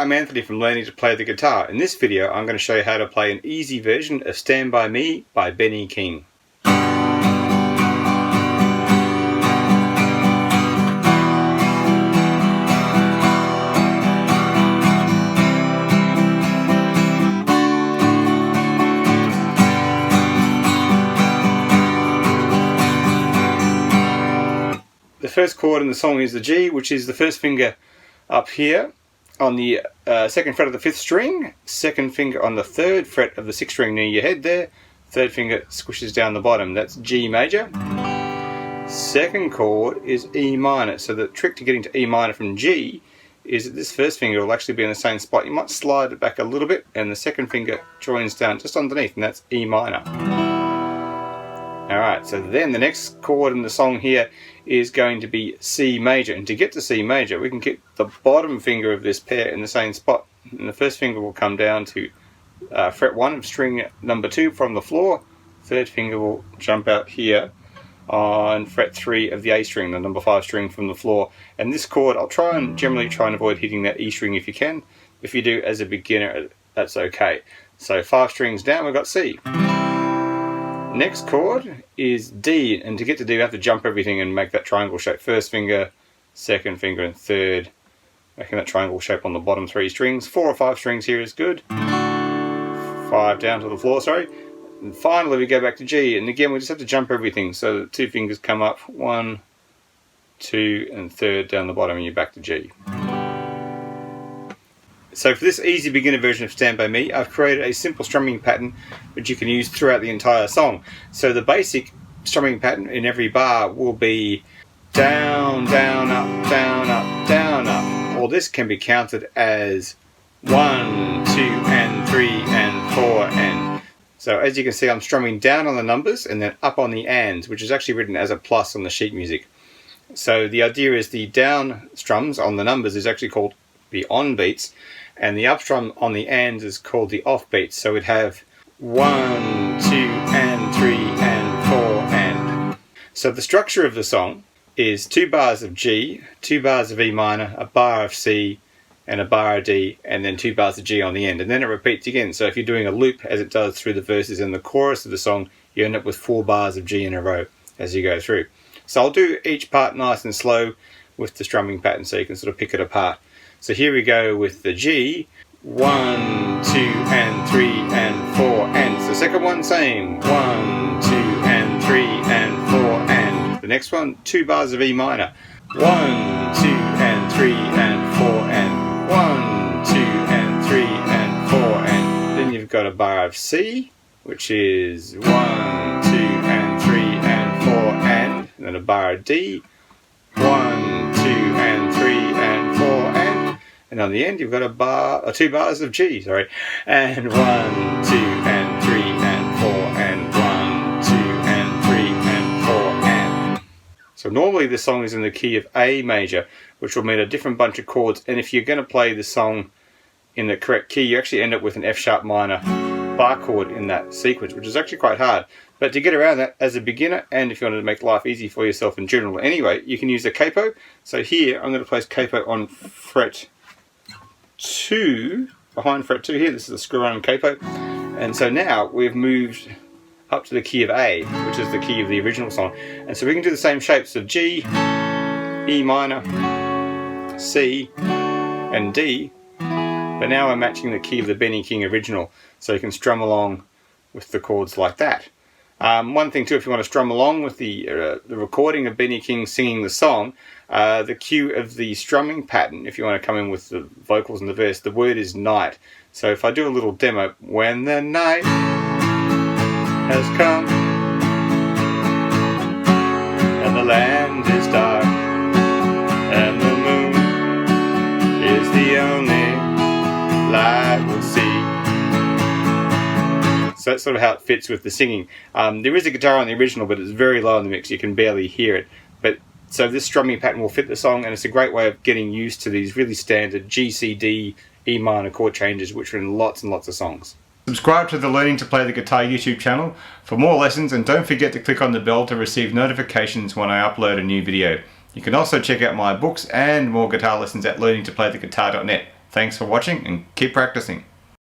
I'm Anthony from Learning to Play the Guitar. In this video I'm going to show you how to play an easy version of Stand By Me by Benny King. The first chord in the song is the G, which is the first finger up here on the second fret of the 5th string, second finger on the 3rd fret of the 6th string near your head there, third finger squishes down the bottom, that's G major. Second chord is E minor, so the trick to getting to E minor from G is that this first finger will actually be in the same spot. You might slide it back a little bit and the second finger joins down just underneath, and that's E minor. Alright, so then the next chord in the song here is going to be C major, and to get to C major we can get the bottom finger of this pair in the same spot, and the first finger will come down to fret 1 of string number 2 from the floor, third finger will jump out here on fret 3 of the A string, the number 5 string from the floor. And this chord I'll generally try and avoid hitting that E string if you can. If you do as a beginner, that's okay. So 5 strings down we've got C. Next chord is D, and to get to D you have to jump everything and make that triangle shape. First finger, second finger and third, making that triangle shape on the bottom 3 strings. 4 or 5 strings here is good. 5 down to the floor, sorry. And finally we go back to G, and again we just have to jump everything. So the 2 fingers come up, 1, 2 and third down the bottom, and you're back to G. So for this easy beginner version of Stand By Me, I've created a simple strumming pattern which you can use throughout the entire song. So the basic strumming pattern in every bar will be down, down, up, down, up, down, up. Or this can be counted as 1, 2 and 3 and 4 and. So as you can see I'm strumming down on the numbers and then up on the ands, which is actually written as a plus on the sheet music. So the idea is the down strums on the numbers is actually called the on beats, and the up strum on the ands is called the off beats. So we'd have 1, 2 and 3 and 4 and. So the structure of the song is 2 bars of G, 2 bars of E minor, a bar of C and a bar of D, and then 2 bars of G on the end, and then it repeats again. So if you're doing a loop as it does through the verses and the chorus of the song, you end up with 4 bars of G in a row as you go through. So I'll do each part nice and slow with the strumming pattern so you can sort of pick it apart. So here we go with the G, 1, 2 and 3 and 4 and. The second one same, 1, 2 and 3 and 4 and. The next one, 2 bars of E minor, 1, 2 and 3 and 4 and. 1, 2 and 3 and 4 and. Then you've got a bar of C, which is 1, 2 and 3 and 4 and then a bar of D, 1, 2 and 3 and 4 and. And on the end you've got a bar, or 2 bars of G, sorry, and 1, 2 and 3 and 4 and 1, 2 and 3 and 4 and. So normally the song is in the key of A major, which will mean a different bunch of chords, and if you're going to play the song in the correct key you actually end up with an F sharp minor bar chord in that sequence, which is actually quite hard. But to get around that as a beginner, and if you want to make life easy for yourself in general anyway, you can use a capo. So here I'm going to place capo on fret 2, behind fret 2 here. This is a screw on capo, and so now we've moved up to the key of A, which is the key of the original song, and so we can do the same shapes of G, E minor, C and D, but now we're matching the key of the Benny King original, so you can strum along with the chords like that. One thing too, if you want to strum along with the recording of Benny King singing the song, the cue of the strumming pattern, if you want to come in with the vocals and the verse, the word is night. So if I do a little demo, when the night has come and the land is dark and the moon is the only light we'll see. So that's sort of how it fits with the singing. There is a guitar on the original, but it's very low in the mix, you can barely hear it. But so this strumming pattern will fit the song, and it's a great way of getting used to these really standard G, C, D, E minor chord changes, which are in lots and lots of songs. Subscribe to the Learning to Play the Guitar YouTube channel for more lessons, and don't forget to click on the bell to receive notifications when I upload a new video. You can also check out my books and more guitar lessons at learningtoplaytheguitar.net. Thanks for watching and keep practicing.